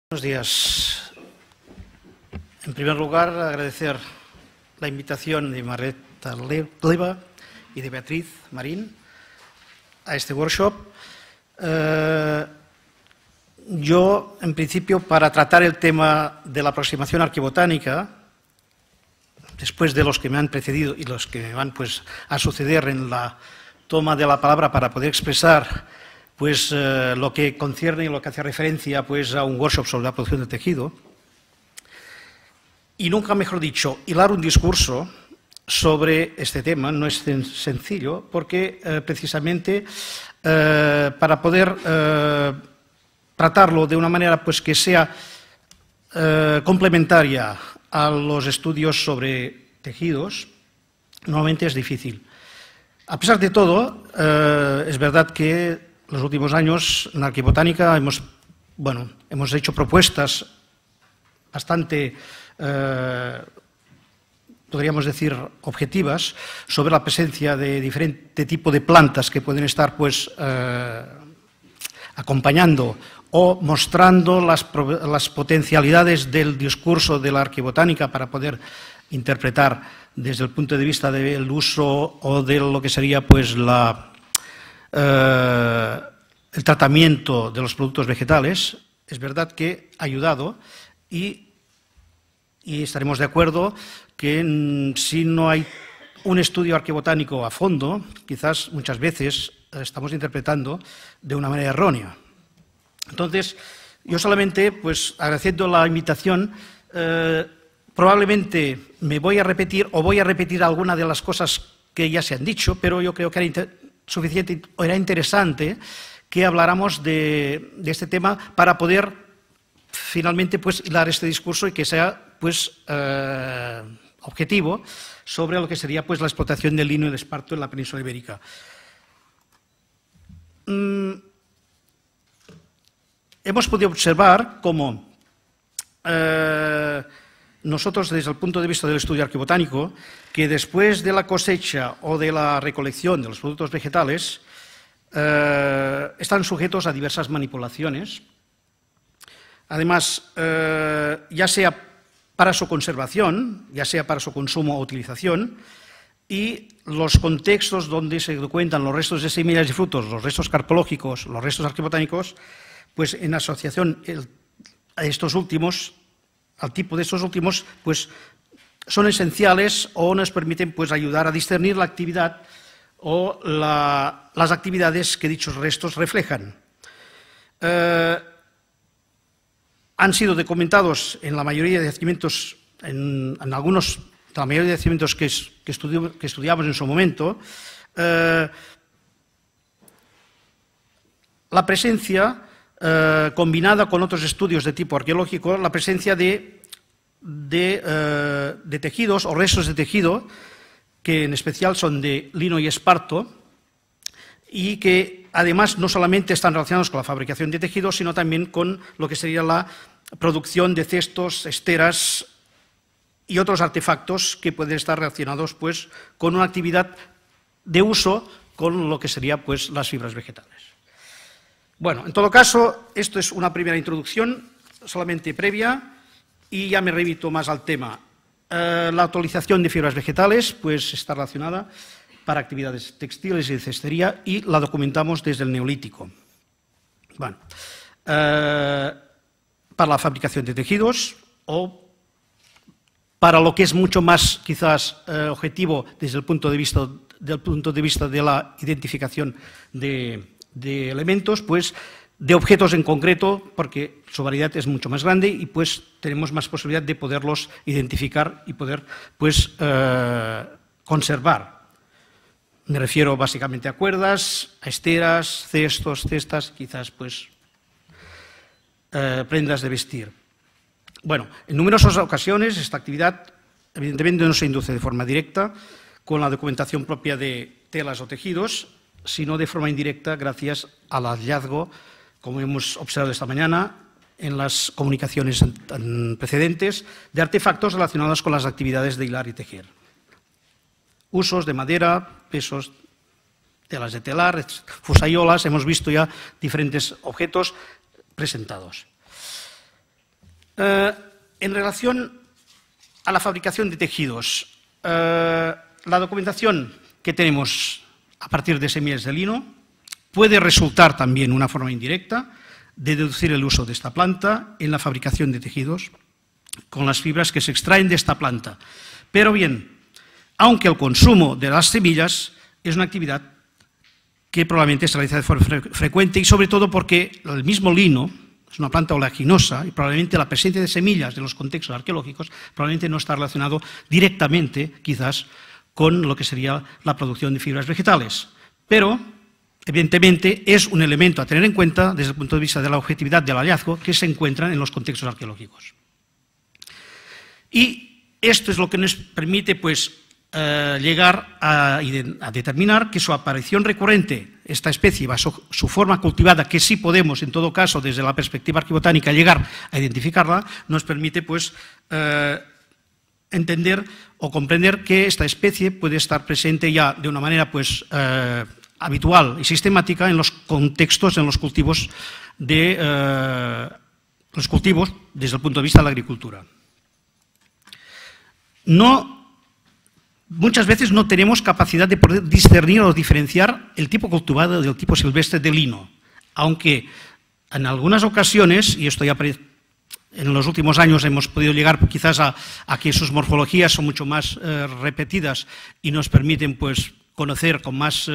Buenos días. En primer lugar, agradecer la invitación de Margarita Leva y de Beatriz Marín a este workshop. Yo, en principio, para tratar el tema de la aproximación arqueobotánica, después de los que me han precedido y los que me van a suceder en la toma de la palabra para poder expresar lo que concierne y lo que hace referencia a un workshop sobre la producción de tejido, y nunca mejor dicho, hilar un discurso sobre este tema no es sencillo, porque precisamente para poder tratarlo de una manera que sea complementaria a los estudios sobre tejidos, normalmente es difícil. A pesar de todo, es verdad que los últimos años en la arqueobotánica hemos hecho propuestas bastante, podríamos decir, objetivas sobre la presencia de diferente tipo de plantas que pueden estar acompañando o mostrando las potencialidades del discurso de la arqueobotánica para poder interpretar desde el punto de vista del uso o de lo que sería el tratamiento de los productos vegetales. Es verdad que ha ayudado y estaremos de acuerdo que si no hay un estudio arqueobotánico a fondo, quizás muchas veces estamos interpretando de una manera errónea. Entonces, yo solamente, agradeciendo la invitación, probablemente me voy a repetir o voy a repetir alguna de las cosas que ya se han dicho, pero yo creo que era interesante que habláramos de este tema para poder finalmente hilar este discurso y que sea objetivo sobre lo que sería la explotación del lino y del esparto en la península ibérica. Hemos podido observar cómo nosotros, desde el punto de vista del estudio arqueobotánico, que después de la cosecha o de la recolección de los productos vegetales están sujetos a diversas manipulaciones. Además, ya sea para su conservación, ya sea para su consumo o utilización, y los contextos donde se documentan los restos de semillas y frutos, los restos carpológicos, los restos arqueobotánicos, en asociación a estos últimos, al tipo de estos últimos, son esenciales o nos permiten ayudar a discernir la actividad o las actividades que dichos restos reflejan. Han sido documentados en la mayoría de yacimientos, en algunos, la mayoría de yacimientos que estudiamos en su momento, la presencia combinada con otros estudios de tipo arqueológico, la presencia de tejidos o restos de tejido, que en especial son de lino y esparto, y que además no solamente están relacionados con la fabricación de tejidos, sino también con lo que sería la producción de cestos, esteras y otros artefactos que pueden estar relacionados con una actividad de uso con lo que sería las fibras vegetales. Bueno, en todo caso, esto es una primera introducción, solamente previa, y ya me remito más al tema. La utilización de fibras vegetales está relacionada para actividades textiles y de cestería y la documentamos desde el Neolítico. Bueno, para la fabricación de tejidos o para lo que es mucho más quizás objetivo desde el punto de vista de la identificación de elementos, de objetos en concreto, porque su variedad es mucho más grande y tenemos más posibilidad de poderlos identificar y poder conservar. Me refiero básicamente a cuerdas, a esteras, cestos, cestas, quizás prendas de vestir. Bueno, en numerosas ocasiones esta actividad evidentemente no se induce de forma directa con la documentación propia de telas o tejidos, sino de forma indirecta gracias al hallazgo, como hemos observado esta mañana en las comunicaciones precedentes, de artefactos relacionados con las actividades de hilar y tejer. Usos de madera, pesos, telas de telar, fusayolas, hemos visto ya diferentes objetos presentados. En relación a la fabricación de tejidos, la documentación que tenemos a partir de semillas de lino puede resultar también una forma indirecta de deducir el uso de esta planta en la fabricación de tejidos con las fibras que se extraen de esta planta. Pero bien, aunque el consumo de las semillas es una actividad que probablemente se realiza de forma frecuente y sobre todo porque el mismo lino es una planta oleaginosa y probablemente la presencia de semillas de los contextos arqueológicos probablemente no está relacionado directamente, quizás, con lo que sería la producción de fibras vegetales. Pero, evidentemente, es un elemento a tener en cuenta desde el punto de vista de la objetividad del hallazgo que se encuentran en los contextos arqueológicos. Y esto es lo que nos permite, pues, llegar a determinar que su aparición recurrente, esta especie, bajo su forma cultivada, que sí podemos, en todo caso, desde la perspectiva arquibotánica, llegar a identificarla, nos permite, pues, entender o comprender que esta especie puede estar presente ya de una manera, pues, habitual y sistemática en los contextos, en los cultivos desde el punto de vista de la agricultura. Muchas veces no tenemos capacidad de poder discernir o diferenciar el tipo cultivado del tipo silvestre de lino, aunque en algunas ocasiones, y esto ya en los últimos años hemos podido llegar quizás a que sus morfologías son mucho más repetidas y nos permiten, pues, conocer con más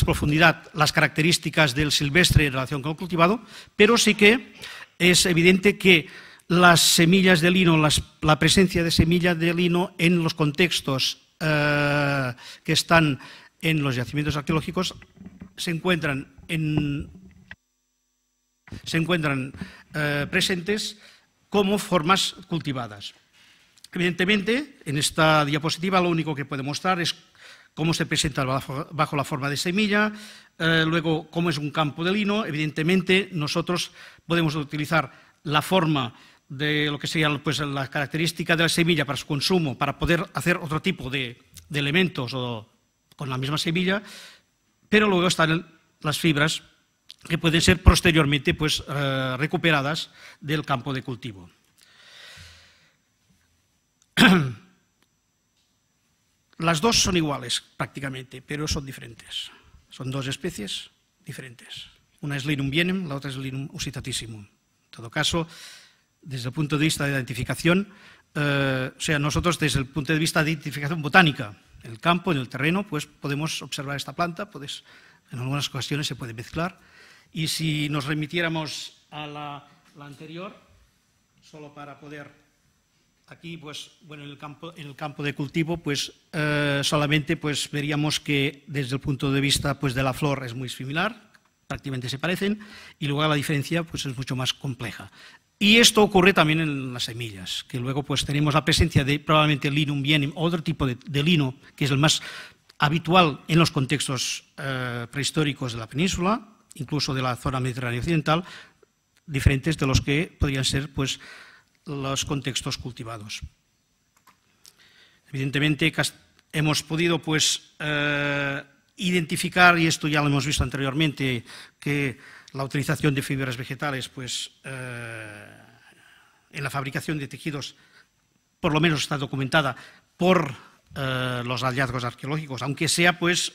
profundidad las características del silvestre en relación con el cultivado, pero sí que es evidente que las semillas de lino, la presencia de semillas de lino en los contextos que están en los yacimientos arqueológicos se encuentran presentes como formas cultivadas. Evidentemente, en esta diapositiva lo único que puede mostrar es cómo se presenta bajo la forma de semilla, luego cómo es un campo de lino. Evidentemente, nosotros podemos utilizar la forma de lo que sería, pues, la característica de la semilla para su consumo, para poder hacer otro tipo de elementos o con la misma semilla, pero luego están las fibras que pueden ser posteriormente, pues, recuperadas del campo de cultivo. Las dos son iguales prácticamente, pero son diferentes. Son dos especies diferentes. Una es Linum bienem, la otra es Linum usitatissimum. En todo caso, desde el punto de vista de identificación, nosotros desde el punto de vista de identificación botánica, en el campo, en el terreno, pues podemos observar esta planta, en algunas ocasiones se puede mezclar, y si nos remitiéramos a la anterior, solo para poder, aquí, pues, bueno, en el campo de cultivo, pues solamente, pues, veríamos que desde el punto de vista, pues, de la flor es muy similar, prácticamente se parecen, y luego la diferencia, pues, es mucho más compleja. Y esto ocurre también en las semillas, que luego, pues, tenemos la presencia de probablemente Linum bienem, otro tipo de lino, que es el más habitual en los contextos prehistóricos de la península, incluso de la zona mediterránea occidental, diferentes de los que podrían ser, pues, los contextos cultivados. Evidentemente, hemos podido, pues, identificar, y esto ya lo hemos visto anteriormente, que la utilización de fibras vegetales, pues, en la fabricación de tejidos, por lo menos está documentada por los hallazgos arqueológicos, aunque sea, pues,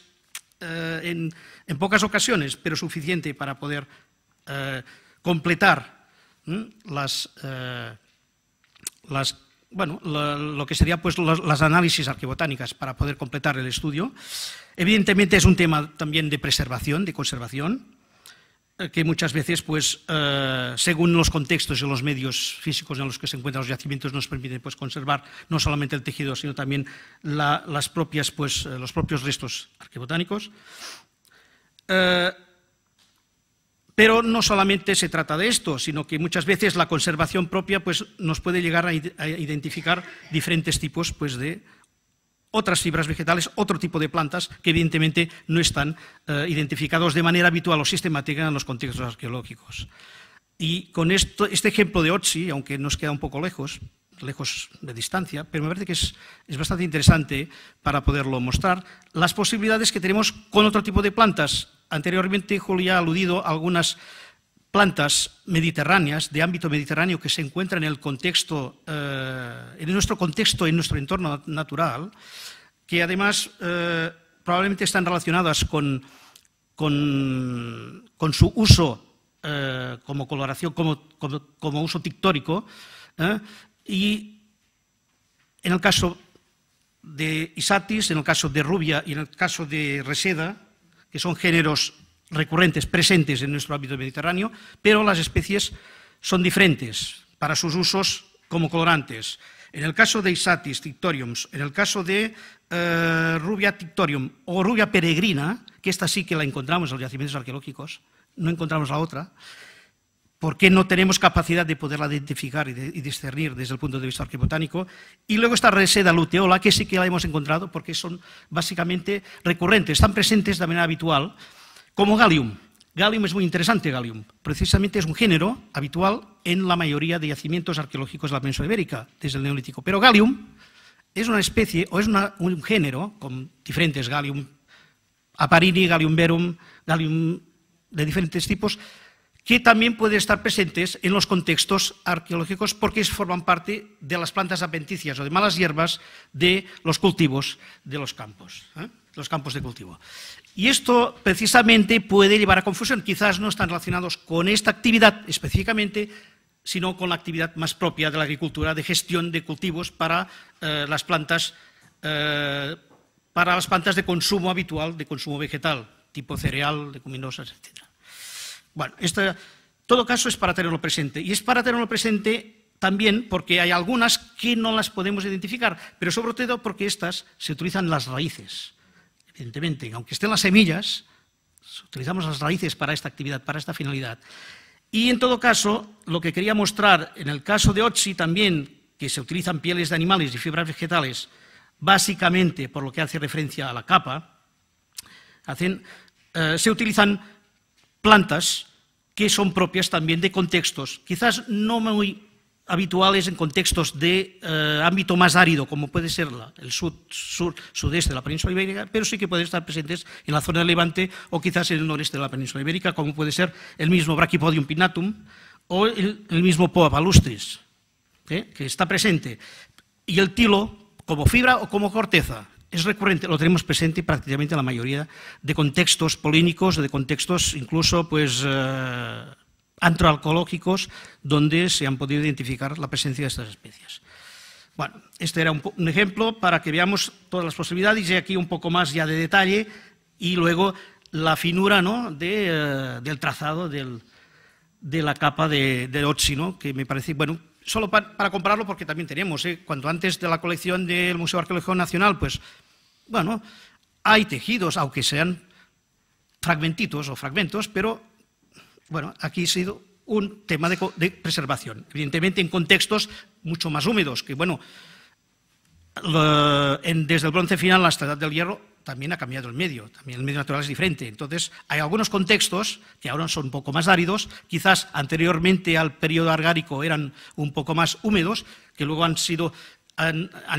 en pocas ocasiones, pero suficiente para poder completar lo que sería, pues, las análisis arqueobotánicas para poder completar el estudio. Evidentemente es un tema también de preservación, de conservación, que muchas veces, pues, según los contextos y los medios físicos en los que se encuentran los yacimientos, nos permiten, pues, conservar no solamente el tejido, sino también los propios restos arqueobotánicos. Pero no solamente se trata de esto, sino que muchas veces la conservación propia, pues, nos puede llegar a identificar diferentes tipos, pues, de otras fibras vegetales, otro tipo de plantas que evidentemente no están identificados de manera habitual o sistemática en los contextos arqueológicos. Y con este ejemplo de Otzi, aunque nos queda un poco lejos de distancia, pero me parece que es bastante interesante para poderlo mostrar, las posibilidades que tenemos con otro tipo de plantas. Anteriormente Julio ha aludido a algunas plantas mediterráneas, de ámbito mediterráneo, que se encuentran en el contexto, en nuestro contexto, en nuestro entorno natural, que además probablemente están relacionadas con su uso como coloración, como uso pictórico, y en el caso de Isatis, en el caso de Rubia y en el caso de Reseda, que son géneros recurrentes, presentes en nuestro ámbito mediterráneo, pero las especies son diferentes para sus usos como colorantes. En el caso de Isatis tinctorium, en el caso de Rubia tinctorium o Rubia peregrina, que esta sí que la encontramos en los yacimientos arqueológicos, no encontramos la otra, porque no tenemos capacidad de poderla identificar y discernir desde el punto de vista arqueobotánico. Y luego está Reseda luteola, que sí que la hemos encontrado porque son básicamente recurrentes, están presentes de manera habitual, como Gallium. Gallium es muy interesante, Gallium. Precisamente es un género habitual en la mayoría de yacimientos arqueológicos de la península ibérica, desde el Neolítico. Pero Gallium es una especie, o es un género, con diferentes Gallium aparini, Gallium verum, Gallium de diferentes tipos, que también pueden estar presentes en los contextos arqueológicos porque forman parte de las plantas adventicias o de malas hierbas de los cultivos de los campos de cultivo. Y esto precisamente puede llevar a confusión. Quizás no están relacionados con esta actividad específicamente, sino con la actividad más propia de la agricultura, de gestión de cultivos para las plantas de consumo habitual, de consumo vegetal, tipo cereal, leguminosas, etc. Bueno, en todo caso es para tenerlo presente. Y es para tenerlo presente también porque hay algunas que no las podemos identificar, pero sobre todo porque estas se utilizan las raíces. Evidentemente, aunque estén las semillas, utilizamos las raíces para esta actividad, para esta finalidad. Y en todo caso, lo que quería mostrar en el caso de Otzi también, que se utilizan pieles de animales y fibras vegetales, básicamente por lo que hace referencia a la capa, se utilizan plantas que son propias también de contextos, quizás no muy habituales en contextos de ámbito más árido, como puede ser el sudeste de la península ibérica, pero sí que pueden estar presentes en la zona de Levante o quizás en el noreste de la península ibérica, como puede ser el mismo Brachypodium pinnatum o el mismo Poa palustris, que está presente. Y el tilo, como fibra o como corteza, es recurrente, lo tenemos presente prácticamente en la mayoría de contextos polínicos, de contextos incluso pues antroarqueológicos, donde se han podido identificar la presencia de estas especies. Bueno, este era un ejemplo para que veamos todas las posibilidades y aquí un poco más ya de detalle y luego la finura, ¿no?, del trazado de la capa de Otzi, ¿no?, que me parece, bueno, solo para compararlo porque también tenemos, cuanto antes de la colección del Museo Arqueológico Nacional, pues, bueno, hay tejidos, aunque sean fragmentitos o fragmentos, pero, bueno, aquí ha sido un tema de preservación, evidentemente en contextos mucho más húmedos, que, bueno, desde el bronce final hasta la edad del hierro también ha cambiado el medio, también el medio natural es diferente. Entonces, hay algunos contextos que ahora son un poco más áridos, quizás anteriormente al periodo argárico eran un poco más húmedos, que luego han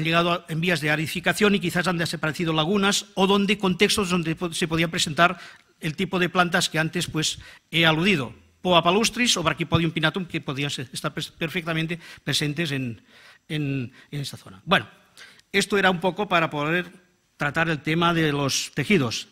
llegado en vías de aridificación y quizás han desaparecido lagunas o contextos donde se podía presentar el tipo de plantas que antes pues, he aludido. Poa palustris o Brachypodium pinnatum, que podían estar perfectamente presentes en esta zona. Bueno, esto era un poco para poder tratar el tema de los tejidos.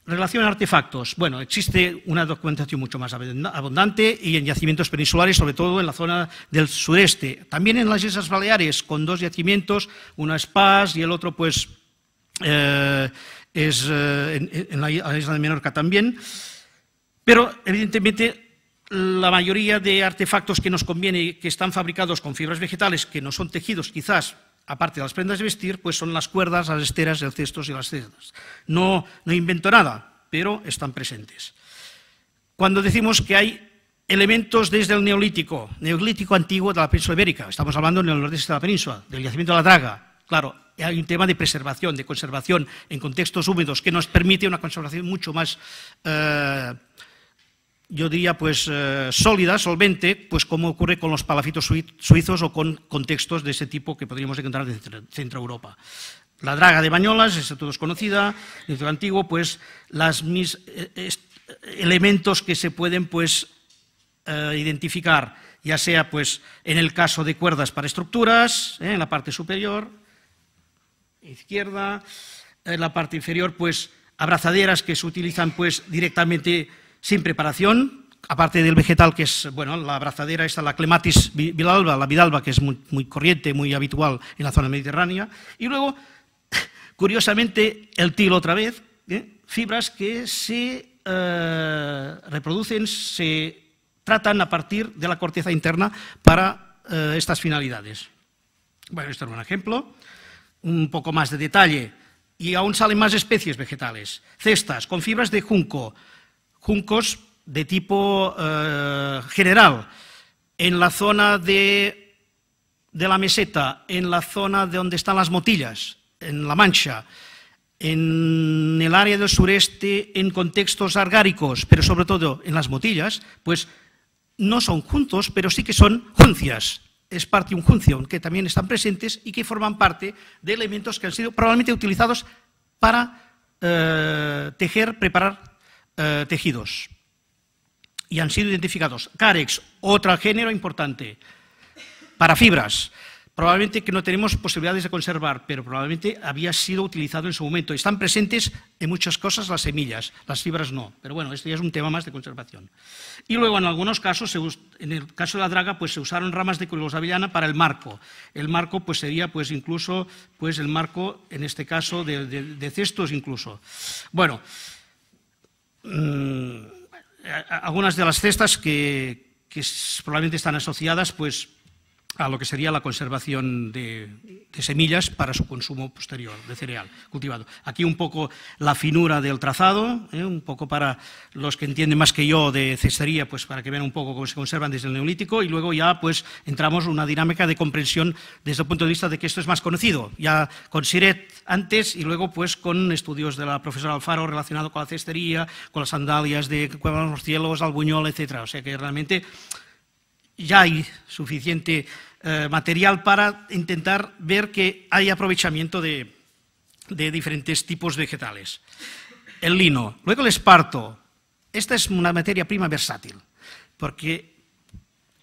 Relación a artefactos. Bueno, existe una documentación mucho más abundante y en yacimientos peninsulares, sobre todo en la zona del sureste. También en las Islas Baleares, con dos yacimientos, uno es Paz y el otro pues es en la isla de Menorca también. Pero, evidentemente, la mayoría de artefactos que nos conviene, que están fabricados con fibras vegetales, que no son tejidos, quizás, aparte de las prendas de vestir, pues son las cuerdas, las esteras, los cestos y las cestas. No invento nada, pero están presentes. Cuando decimos que hay elementos desde el neolítico antiguo de la península ibérica, estamos hablando en el nordeste de la península, del yacimiento de la Draga, claro, hay un tema de preservación, de conservación en contextos húmedos que nos permite una conservación mucho más yo diría, pues sólida, solvente, pues como ocurre con los palafitos suizos o con contextos de ese tipo que podríamos encontrar de Centro Europa. La Draga de Bañolas, esa todo es conocida, en el antiguo, pues elementos que se pueden pues, identificar, ya sea pues, en el caso de cuerdas para estructuras, en la parte superior, izquierda, en la parte inferior, pues abrazaderas que se utilizan pues, directamente sin preparación, aparte del vegetal, que es, bueno, la abrazadera esta, la Clematis vidalba, la vidalba, que es muy corriente, muy habitual en la zona mediterránea, y luego, curiosamente, el tilo otra vez, fibras que se reproducen, se tratan a partir de la corteza interna para estas finalidades. Bueno, esto es un ejemplo, un poco más de detalle, y aún salen más especies vegetales. Cestas con fibras de junco, juncos de tipo general, en la zona de la meseta, en la zona de donde están las motillas, en La Mancha, en el área del sureste, en contextos argáricos, pero sobre todo en las motillas, pues no son juntos, pero sí que son juncias, Spartium juncium, que también están presentes y que forman parte de elementos que han sido probablemente utilizados para tejer, preparar tejidos. Y han sido identificados. Carex, otro género importante, para fibras. Probablemente que no tenemos posibilidades de conservar, pero probablemente había sido utilizado en su momento. Están presentes en muchas cosas las semillas, las fibras no. Pero bueno, esto ya es un tema más de conservación. Y luego, en algunos casos, en el caso de la draga, pues se usaron ramas de cuelgos de avellana para el marco. El marco pues sería pues incluso pues el marco, en este caso, de cestos incluso. Bueno, algunas de las cestas que probablemente están asociadas pues, a lo que sería la conservación de semillas para su consumo posterior de cereal cultivado. Aquí un poco la finura del trazado, un poco para los que entienden más que yo de cestería, pues para que vean un poco cómo se conservan desde el Neolítico, y luego ya pues entramos en una dinámica de comprensión desde el punto de vista de que esto es más conocido, ya con Siret antes y luego pues con estudios de la profesora Alfaro relacionado con la cestería, con las sandalias de Cueva de los Cielos, Albuñol, etcétera. O sea que realmente ya hay suficiente material para intentar ver que hay aprovechamiento de diferentes tipos vegetales. El lino. Luego el esparto. Esta es una materia prima versátil, porque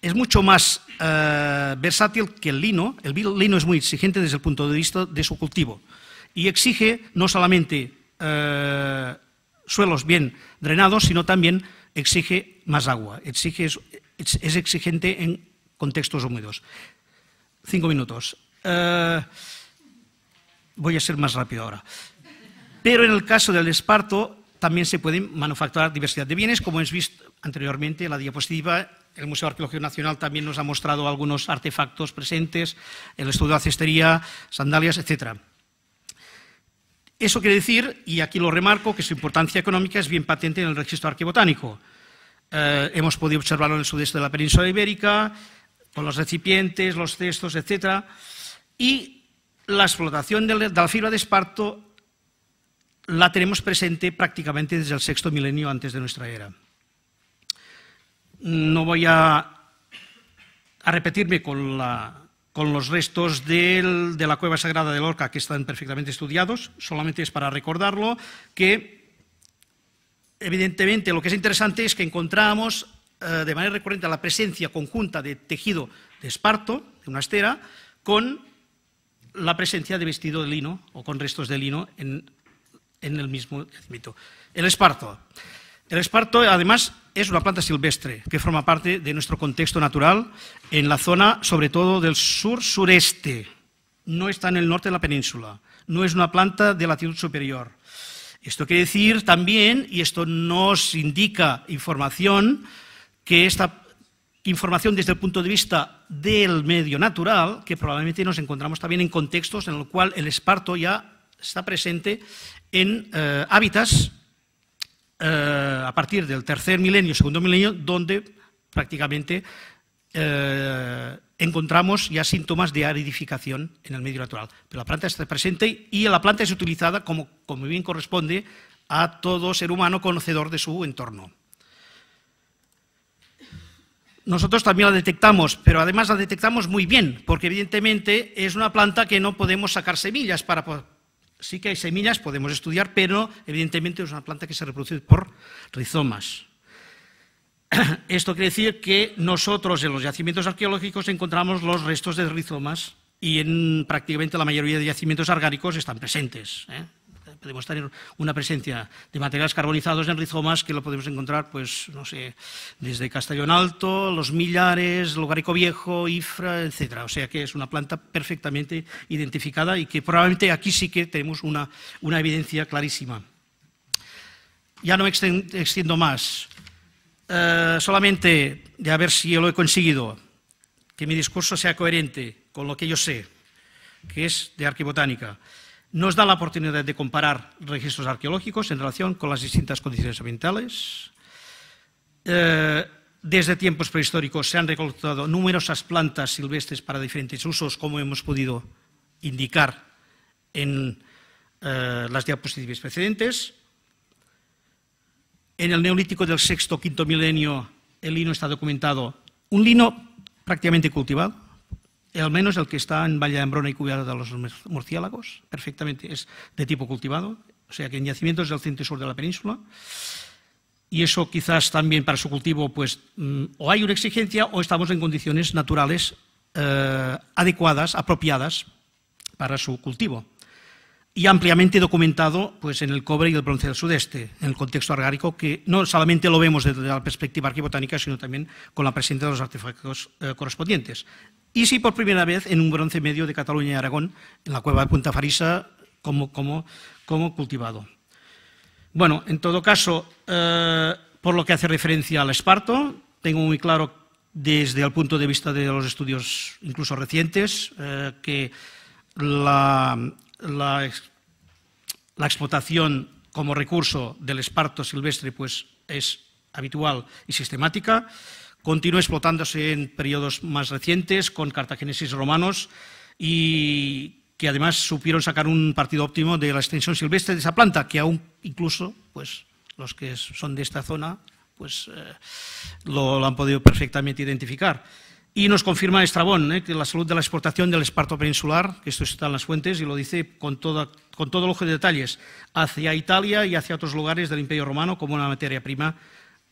es mucho más versátil que el lino. El lino es muy exigente desde el punto de vista de su cultivo y exige no solamente suelos bien drenados, sino también exige más agua. Es exigente en contextos húmedos. 5 minutos. Voy a ser más rápido ahora. Pero en el caso del esparto también se pueden manufacturar diversidad de bienes, como hemos visto anteriormente en la diapositiva. El Museo Arqueológico Nacional también nos ha mostrado algunos artefactos presentes, el estudio de la cestería, sandalias, etc. Eso quiere decir, y aquí lo remarco, que su importancia económica es bien patente en el registro arqueobotánico. Hemos podido observarlo en el sudeste de la península ibérica, con los recipientes, los cestos, etc. Y la explotación de la fibra de esparto la tenemos presente prácticamente desde el sexto milenio antes de nuestra era. No voy a repetirme con los restos de la cueva sagrada de Lorca, que están perfectamente estudiados, solamente es para recordarlo, que evidentemente lo que es interesante es que encontramos de manera recurrente la presencia conjunta de tejido de esparto, de una estera, con la presencia de vestido de lino o con restos de lino en el mismo yacimiento. El esparto. El esparto, además, es una planta silvestre que forma parte de nuestro contexto natural en la zona, sobre todo, del sur-sureste. No está en el norte de la península. No es una planta de latitud superior. Esto quiere decir también, y esto nos indica información, que esta información desde el punto de vista del medio natural, que probablemente nos encontramos también en contextos en los cuales el esparto ya está presente en hábitats a partir del tercer milenio, segundo milenio, donde prácticamente encontramos ya síntomas de aridificación en el medio natural. Pero la planta está presente y la planta es utilizada como bien corresponde a todo ser humano conocedor de su entorno. Nosotros también la detectamos, pero además la detectamos muy bien, porque evidentemente es una planta que no podemos sacar semillas para Sí que hay semillas, podemos estudiar, pero evidentemente es una planta que se reproduce por rizomas. Esto quiere decir que nosotros en los yacimientos arqueológicos encontramos los restos de rizomas y en prácticamente la mayoría de yacimientos orgánicos están presentes. Podemos tener una presencia de materiales carbonizados en rizomas que lo podemos encontrar, pues, no sé, desde Castellón Alto, Los Millares, Logarico Viejo, Ifra, etcétera. O sea que es una planta perfectamente identificada y que probablemente aquí sí que tenemos una evidencia clarísima. Ya no me extiendo más. Solamente de a ver si yo lo he conseguido, que mi discurso sea coherente con lo que yo sé, que es de arqueobotánica. Nos da la oportunidad de comparar registros arqueológicos en relación con las distintas condiciones ambientales. Desde tiempos prehistóricos se han recolectado numerosas plantas silvestres para diferentes usos, como hemos podido indicar en las diapositivas precedentes. En el Neolítico del sexto, quinto milenio, el lino está documentado, un lino prácticamente cultivado, al menos el que está en Valle de Ambrona y cubierta de los murciélagos, perfectamente es de tipo cultivado, o sea que en yacimientos del centro y sur de la península, y eso quizás también para su cultivo, pues, o hay una exigencia o estamos en condiciones naturales adecuadas, apropiadas para su cultivo. Y ampliamente documentado, pues, en el cobre y el bronce del sudeste, en el contexto orgánico, que no solamente lo vemos desde la perspectiva arqueobotánica, sino también con la presencia de los artefactos correspondientes. Y sí, por primera vez, en un bronce medio de Cataluña y Aragón, en la cueva de Punta Farisa, como cultivado. Bueno, en todo caso, por lo que hace referencia al esparto, tengo muy claro, desde el punto de vista de los estudios incluso recientes, que la explotación como recurso del esparto silvestre, pues, es habitual y sistemática. Continúa explotándose en periodos más recientes con cartagineses romanos y que además supieron sacar un partido óptimo de la extensión silvestre de esa planta, que aún incluso, pues, los que son de esta zona, pues, lo han podido perfectamente identificar. Y nos confirma Estrabón, que la salud de la exportación del esparto peninsular, que esto está en las fuentes y lo dice con todo lujo de detalles, hacia Italia y hacia otros lugares del Imperio Romano como una materia prima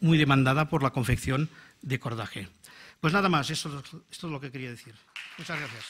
muy demandada por la confección de cordaje. Pues nada más, esto es lo que quería decir. Muchas gracias.